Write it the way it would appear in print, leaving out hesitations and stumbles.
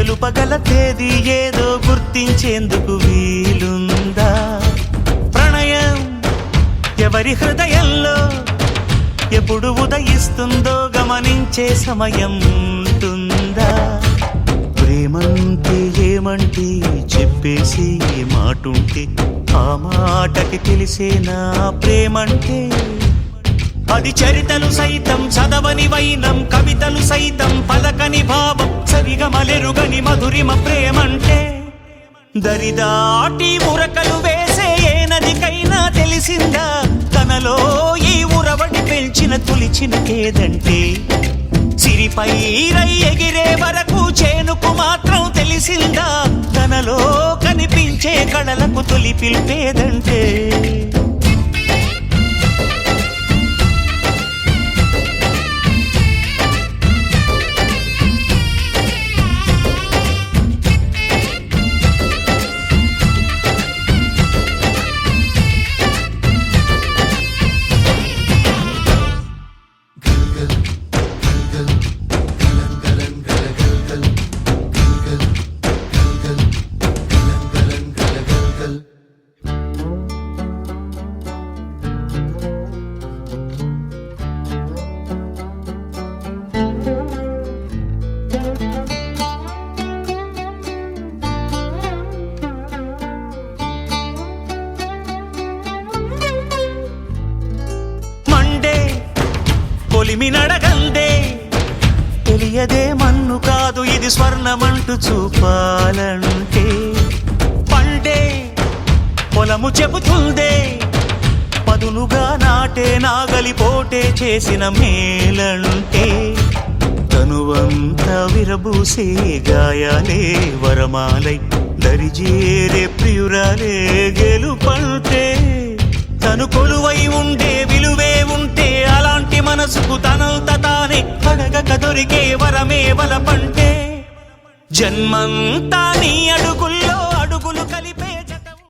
తెలుపగల తేదీ ఏదో గుర్తించేందుకు వీలుందా? ప్రణయం ఎవరి హృదయంలో ఎప్పుడు ఉదయిస్తుందో గమనించే సమయం ఉంటుందా? ప్రేమంటే ఏమంటే చెప్పేసి మాటుంటే ఆ మాటకి తెలిసేనా ప్రేమంటే? అది చరితలు సైతం చదవని వైనం, కవితలు సైతం పలకని భావం, సరిగమలెరుగని మధురిమ ప్రేమంటే. దరిదాటి ఉరకలు వేసే ఏ నదికైనా తెలిసిందా తనలో ఈ ఉరవడి పెంచిన తొలిచిన కేదంటే? సిరిపై రై ఎగిరే వరకు చేనుకు మాత్రం తెలిసిందా తనలో కనిపించే కళలకు తొలి పిలిపేదంటే? కొలిమి నడగందే తెలియదే మన్ను కాదు ఇది స్వర్ణమంటూ చూపాలంటే. పండే పొలము చెబుతుందే పదునుగా నాటే నాగలి పోటే చేసిన మేలంటే. తనువంతా విరబూసే గాయాలే వరమాలై దరిజేరే ప్రియురాలే గెలుపంటే. తను కొలువై ఉండే విలువే ఉంటే అలాంటి మనసుకు తనంత తానే అడగక దొరికే వరమే వలపంటే. జన్మంతా నీ అడుగుల్లో